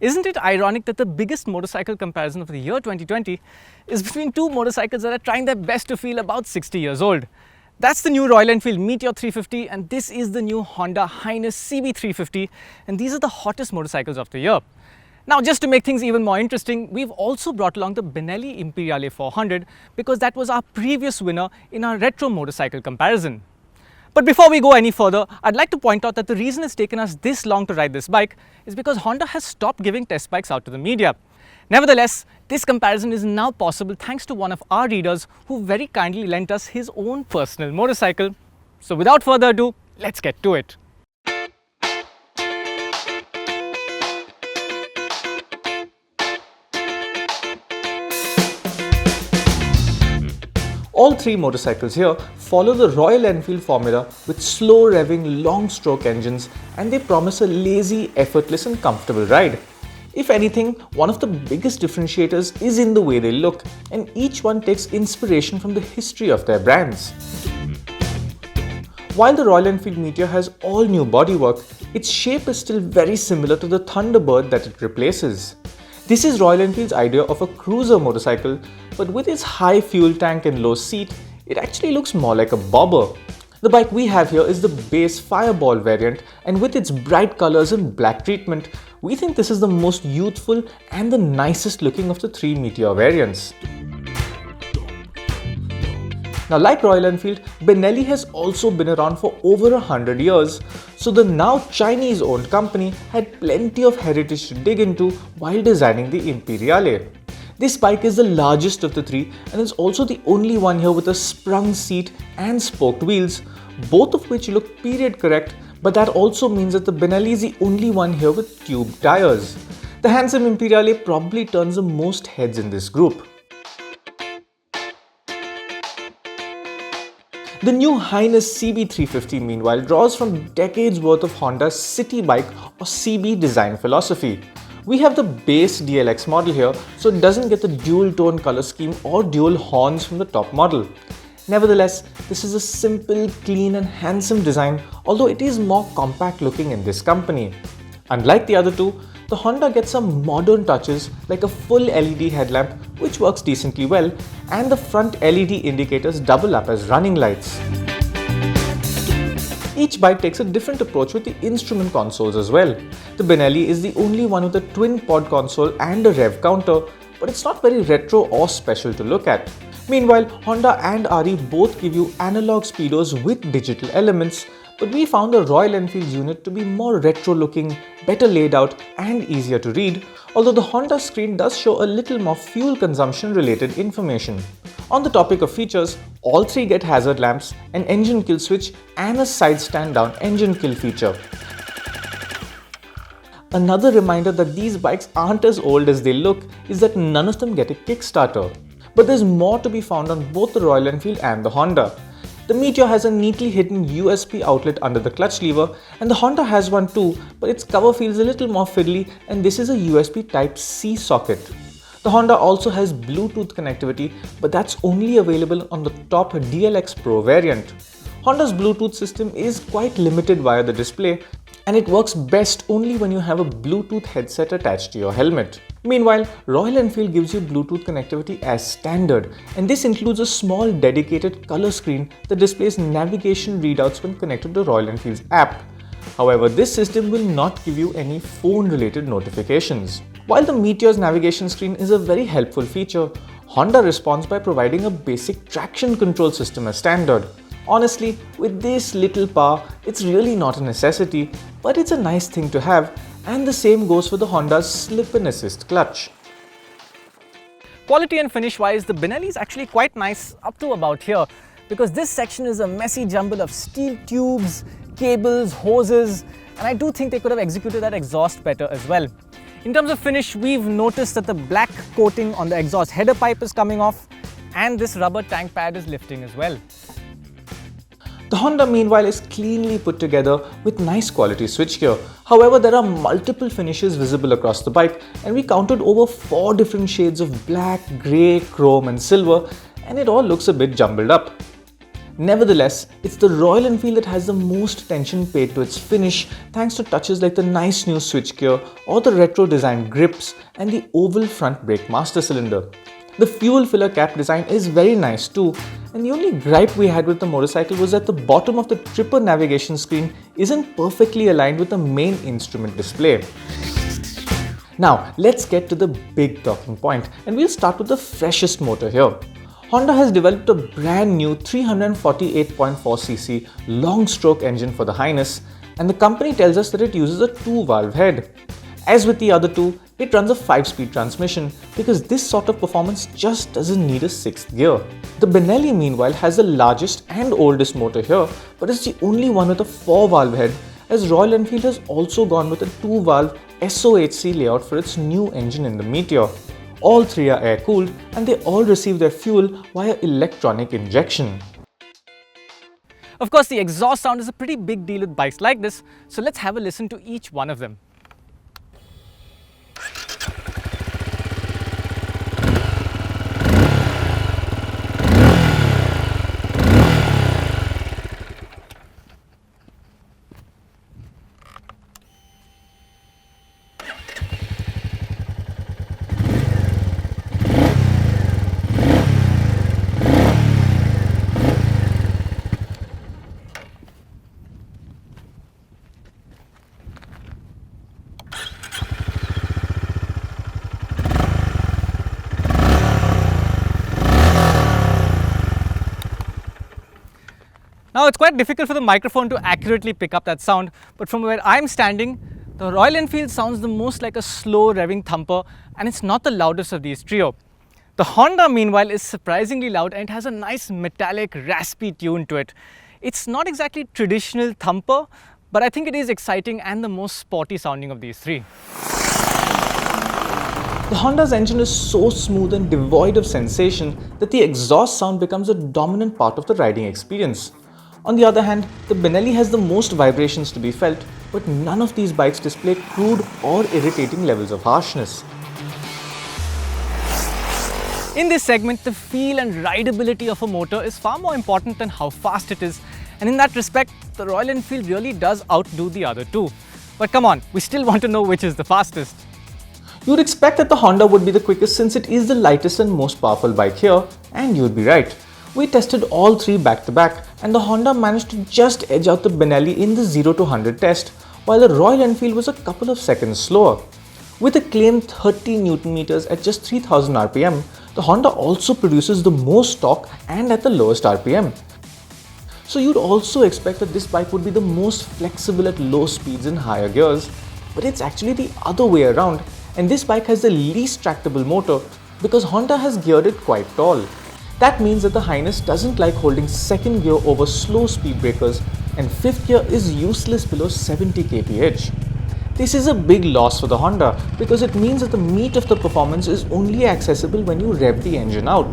Isn't it ironic that the biggest motorcycle comparison of the year 2020 is between two motorcycles that are trying their best to feel about 60 years old? That's the new Royal Enfield Meteor 350 and this is the new Honda H'ness CB350, and these are the hottest motorcycles of the year. Now, just to make things even more interesting, we've also brought along the Benelli Imperiale 400 because that was our previous winner in our retro motorcycle comparison. But before we go any further, I'd like to point out that the reason it's taken us this long to ride this bike is because Honda has stopped giving test bikes out to the media. Nevertheless, this comparison is now possible thanks to one of our readers who very kindly lent us his own personal motorcycle. So without further ado, let's get to it. All three motorcycles here follow the Royal Enfield formula with slow revving long stroke engines, and they promise a lazy, effortless and comfortable ride. If anything, one of the biggest differentiators is in the way they look, and each one takes inspiration from the history of their brands. While the Royal Enfield Meteor has all new bodywork, its shape is still very similar to the Thunderbird that it replaces. This is Royal Enfield's idea of a cruiser motorcycle, but with its high fuel tank and low seat, it actually looks more like a bobber. The bike we have here is the base Fireball variant, and with its bright colors and black treatment, we think this is the most youthful and the nicest looking of the three Meteor variants. Now, like Royal Enfield, Benelli has also been around for over 100 years, so the now Chinese-owned company had plenty of heritage to dig into while designing the Imperiale. This bike is the largest of the three and is also the only one here with a sprung seat and spoked wheels, both of which look period correct, but that also means that the Benelli is the only one here with tube tires. The handsome Imperiale probably turns the most heads in this group. The new H'ness CB350 meanwhile draws from decades worth of Honda's city bike or CB design philosophy. We have the base DLX model here, so it doesn't get the dual tone color scheme or dual horns from the top model. Nevertheless, this is a simple, clean and handsome design, although it is more compact looking in this company. Unlike the other two, the Honda gets some modern touches like a full LED headlamp which works decently well, and the front LED indicators double up as running lights. Each bike takes a different approach with the instrument consoles as well. The Benelli is the only one with a twin pod console and a rev counter, but it's not very retro or special to look at. Meanwhile, Honda and RE both give you analog speedos with digital elements, but we found the Royal Enfield unit to be more retro looking, better laid out and easier to read, although the Honda screen does show a little more fuel consumption related information. On the topic of features, all three get hazard lamps, an engine kill switch and a side stand down engine kill feature. Another reminder that these bikes aren't as old as they look is that none of them get a Kickstarter. But there's more to be found on both the Royal Enfield and the Honda. The Meteor has a neatly hidden USB outlet under the clutch lever, and the Honda has one too, but its cover feels a little more fiddly, and this is a USB Type-C socket. The Honda also has Bluetooth connectivity, but that's only available on the top DLX Pro variant. Honda's Bluetooth system is quite limited via the display, and it works best only when you have a Bluetooth headset attached to your helmet. Meanwhile, Royal Enfield gives you Bluetooth connectivity as standard, and this includes a small dedicated color screen that displays navigation readouts when connected to Royal Enfield's app. However, this system will not give you any phone-related notifications. While the Meteor's navigation screen is a very helpful feature, Honda responds by providing a basic traction control system as standard. Honestly, with this little power, it's really not a necessity, but it's a nice thing to have, and the same goes for the Honda's slip and assist clutch. Quality and finish wise, the Benelli is actually quite nice up to about here, because this section is a messy jumble of steel tubes, cables, hoses, and I do think they could have executed that exhaust better as well. In terms of finish, we've noticed that the black coating on the exhaust header pipe is coming off, and this rubber tank pad is lifting as well. The Honda meanwhile is cleanly put together with nice quality switchgear. However, there are multiple finishes visible across the bike, and we counted over 4 different shades of black, grey, chrome and silver, and it all looks a bit jumbled up. Nevertheless, it's the Royal Enfield that has the most attention paid to its finish thanks to touches like the nice new switchgear or the retro designed grips and the oval front brake master cylinder. The fuel filler cap design is very nice too, and the only gripe we had with the motorcycle was that the bottom of the tripper navigation screen isn't perfectly aligned with the main instrument display. Now, let's get to the big talking point, and we'll start with the freshest motor here. Honda has developed a brand new 348.4cc long-stroke engine for the H'ness, and the company tells us that it uses a 2-valve head. As with the other two, it runs a 5-speed transmission because this sort of performance just doesn't need a 6th gear. The Benelli meanwhile has the largest and oldest motor here, but it's the only one with a 4-valve head, as Royal Enfield has also gone with a 2-valve SOHC layout for its new engine in the Meteor. All three are air-cooled and they all receive their fuel via electronic injection. Of course, the exhaust sound is a pretty big deal with bikes like this, so let's have a listen to each one of them. Now, it's quite difficult for the microphone to accurately pick up that sound, but from where I'm standing, the Royal Enfield sounds the most like a slow revving thumper, and it's not the loudest of these trio. The Honda, meanwhile, is surprisingly loud and it has a nice metallic, raspy tune to it. It's not exactly traditional thumper, but I think it is exciting and the most sporty sounding of these three. The Honda's engine is so smooth and devoid of sensation that the exhaust sound becomes a dominant part of the riding experience. On the other hand, the Benelli has the most vibrations to be felt, but none of these bikes display crude or irritating levels of harshness. In this segment, the feel and rideability of a motor is far more important than how fast it is, and in that respect, the Royal Enfield really does outdo the other two. But come on, we still want to know which is the fastest. You'd expect that the Honda would be the quickest since it is the lightest and most powerful bike here, and you'd be right. We tested all three back to back, and the Honda managed to just edge out the Benelli in the 0 to 100 test, while the Royal Enfield was a couple of seconds slower. With a claimed 30 Nm at just 3000 rpm, the Honda also produces the most torque and at the lowest rpm. So you'd also expect that this bike would be the most flexible at low speeds and higher gears, but it's actually the other way around, and this bike has the least tractable motor because Honda has geared it quite tall. That means that the H'ness doesn't like holding second gear over slow speed breakers, and fifth gear is useless below 70 kph. This is a big loss for the Honda because it means that the meat of the performance is only accessible when you rev the engine out.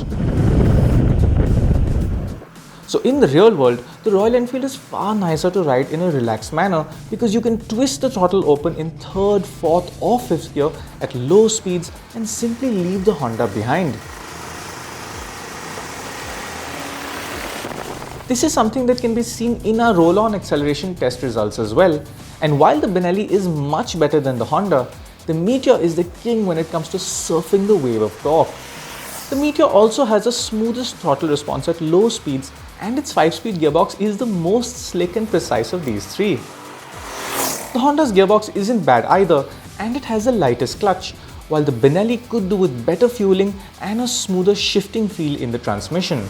So in the real world, the Royal Enfield is far nicer to ride in a relaxed manner because you can twist the throttle open in 3rd, 4th or 5th gear at low speeds and simply leave the Honda behind. This is something that can be seen in our roll-on acceleration test results as well. And while the Benelli is much better than the Honda, the Meteor is the king when it comes to surfing the wave of torque. The Meteor also has the smoothest throttle response at low speeds, and its 5-speed gearbox is the most slick and precise of these three. The Honda's gearbox isn't bad either, and it has the lightest clutch, while the Benelli could do with better fueling and a smoother shifting feel in the transmission.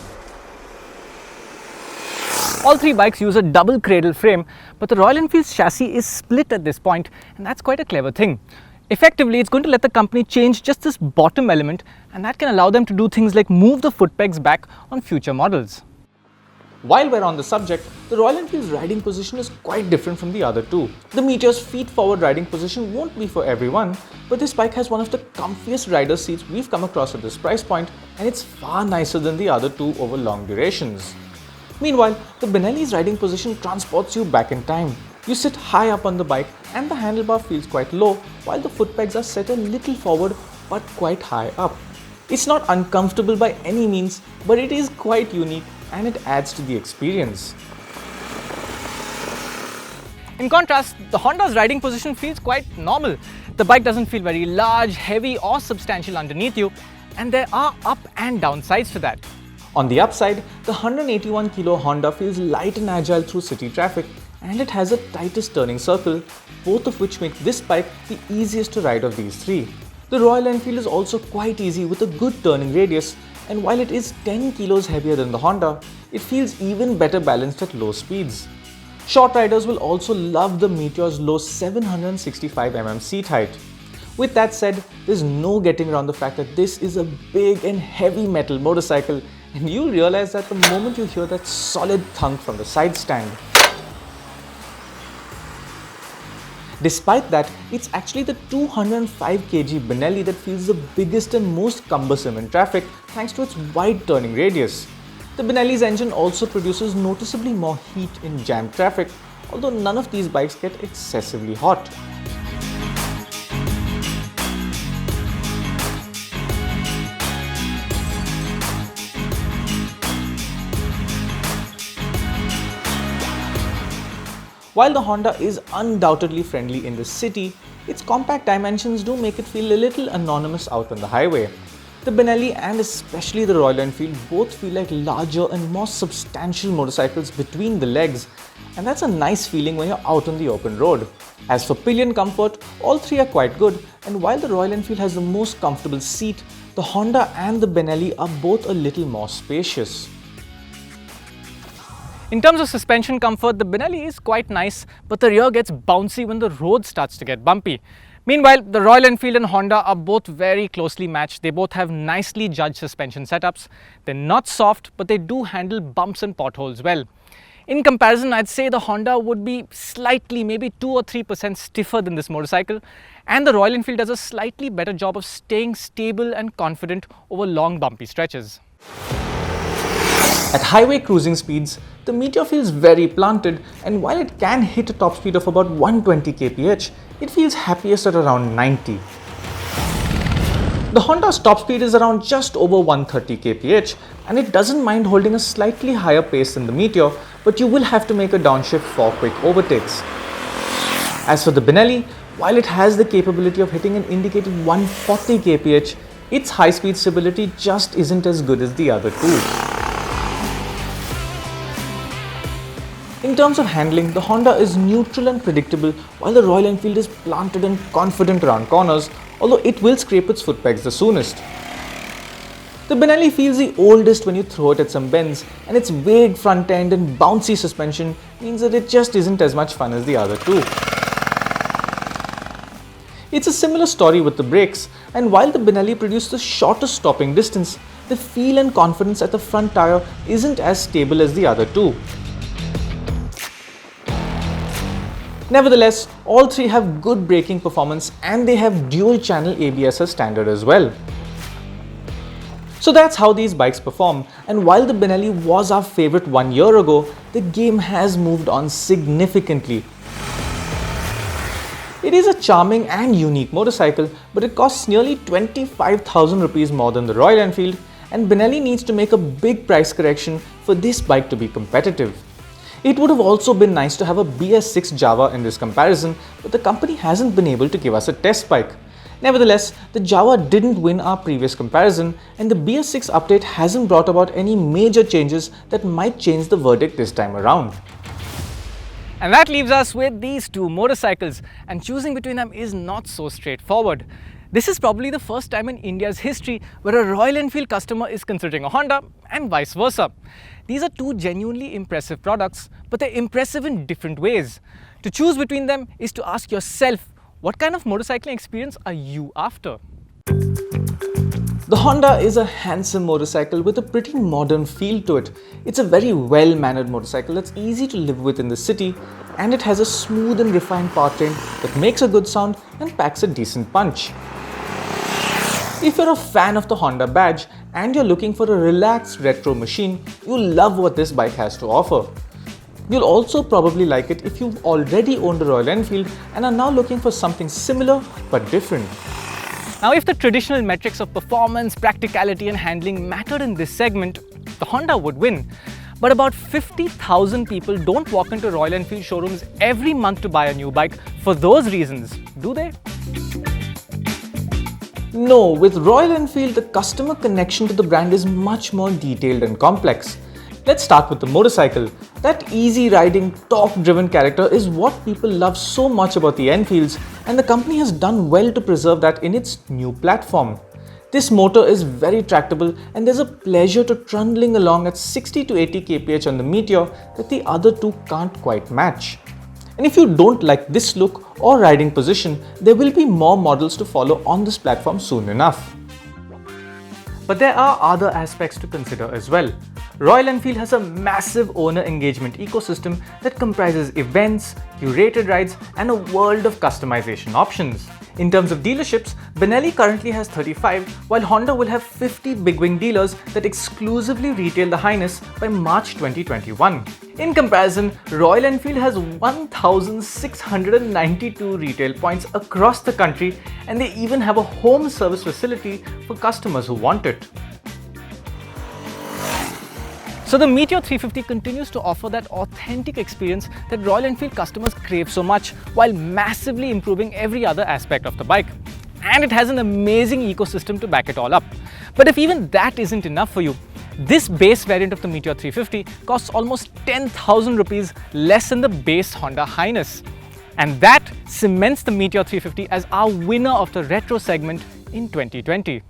All three bikes use a double cradle frame, but the Royal Enfield's chassis is split at this point, and that's quite a clever thing. Effectively, it's going to let the company change just this bottom element, and that can allow them to do things like move the foot pegs back on future models. While we're on the subject, the Royal Enfield's riding position is quite different from the other two. The Meteor's feet-forward riding position won't be for everyone, but this bike has one of the comfiest rider seats we've come across at this price point, and it's far nicer than the other two over long durations. Meanwhile, the Benelli's riding position transports you back in time. You sit high up on the bike and the handlebar feels quite low, while the foot pegs are set a little forward but quite high up. It's not uncomfortable by any means, but it is quite unique and it adds to the experience. In contrast, the Honda's riding position feels quite normal. The bike doesn't feel very large, heavy or substantial underneath you, and there are up and down sides to that. On the upside, the 181 kilo Honda feels light and agile through city traffic, and it has a tightest turning circle, both of which make this bike the easiest to ride of these three. The Royal Enfield is also quite easy with a good turning radius, and while it is 10 kilos heavier than the Honda, it feels even better balanced at low speeds. Short riders will also love the Meteor's low 765mm seat height. With that said, there's no getting around the fact that this is a big and heavy metal motorcycle, and you'll realize that the moment you hear that solid thunk from the side stand. Despite that, it's actually the 205 kg Benelli that feels the biggest and most cumbersome in traffic thanks to its wide turning radius. The Benelli's engine also produces noticeably more heat in jammed traffic, although none of these bikes get excessively hot. While the Honda is undoubtedly friendly in the city, its compact dimensions do make it feel a little anonymous out on the highway. The Benelli and especially the Royal Enfield both feel like larger and more substantial motorcycles between the legs, and that's a nice feeling when you're out on the open road. As for pillion comfort, all three are quite good, and while the Royal Enfield has the most comfortable seat, the Honda and the Benelli are both a little more spacious. In terms of suspension comfort, the Benelli is quite nice, but the rear gets bouncy when the road starts to get bumpy. Meanwhile, the Royal Enfield and Honda are both very closely matched. They both have nicely judged suspension setups. They're not soft, but they do handle bumps and potholes well. In comparison, I'd say the Honda would be slightly, maybe 2 or 3% stiffer than this motorcycle, and the Royal Enfield does a slightly better job of staying stable and confident over long bumpy stretches. At highway cruising speeds, the Meteor feels very planted, and while it can hit a top speed of about 120 kph, it feels happiest at around 90. The Honda's top speed is around just over 130 kph, and it doesn't mind holding a slightly higher pace than the Meteor, but you will have to make a downshift for quick overtakes. As for the Benelli, while it has the capability of hitting an indicated 140 kph, its high-speed stability just isn't as good as the other two. In terms of handling, the Honda is neutral and predictable, while the Royal Enfield is planted and confident around corners, although it will scrape its foot pegs the soonest. The Benelli feels the oldest when you throw it at some bends, and its vague front end and bouncy suspension means that it just isn't as much fun as the other two. It's a similar story with the brakes, and while the Benelli produced the shortest stopping distance, the feel and confidence at the front tire isn't as stable as the other two. Nevertheless, all three have good braking performance, and they have dual channel ABS as standard as well. So that's how these bikes perform, and while the Benelli was our favorite 1 year ago, the game has moved on significantly. It is a charming and unique motorcycle, but it costs nearly 25,000 rupees more than the Royal Enfield, and Benelli needs to make a big price correction for this bike to be competitive. It would have also been nice to have a BS6 Java in this comparison, but the company hasn't been able to give us a test bike. Nevertheless, the Java didn't win our previous comparison, and the BS6 update hasn't brought about any major changes that might change the verdict this time around. And that leaves us with these two motorcycles, and choosing between them is not so straightforward. This is probably the first time in India's history where a Royal Enfield customer is considering a Honda and vice versa. These are two genuinely impressive products, but they're impressive in different ways. To choose between them is to ask yourself, what kind of motorcycling experience are you after? The Honda is a handsome motorcycle with a pretty modern feel to it. It's a very well-mannered motorcycle that's easy to live with in the city, and it has a smooth and refined powertrain that makes a good sound and packs a decent punch. If you're a fan of the Honda badge and you're looking for a relaxed retro machine, you'll love what this bike has to offer. You'll also probably like it if you've already owned a Royal Enfield and are now looking for something similar but different. Now, if the traditional metrics of performance, practicality and handling mattered in this segment, the Honda would win. But about 50,000 people don't walk into Royal Enfield showrooms every month to buy a new bike for those reasons, do they? No, with Royal Enfield, the customer connection to the brand is much more detailed and complex. Let's start with the motorcycle. That easy riding, torque-driven character is what people love so much about the Enfields, and the company has done well to preserve that in its new platform. This motor is very tractable, and there's a pleasure to trundling along at 60 to 80 kph on the Meteor that the other two can't quite match. And if you don't like this look or riding position, there will be more models to follow on this platform soon enough. But there are other aspects to consider as well. Royal Enfield has a massive owner engagement ecosystem that comprises events, curated rides, and a world of customization options. In terms of dealerships, Benelli currently has 35, while Honda will have 50 big wing dealers that exclusively retail the H'ness by March 2021. In comparison, Royal Enfield has 1,692 retail points across the country, and they even have a home service facility for customers who want it. So the Meteor 350 continues to offer that authentic experience that Royal Enfield customers crave so much, while massively improving every other aspect of the bike. And it has an amazing ecosystem to back it all up. But if even that isn't enough for you, this base variant of the Meteor 350 costs almost 10,000 rupees less than the base Honda H'ness. And that cements the Meteor 350 as our winner of the retro segment in 2020.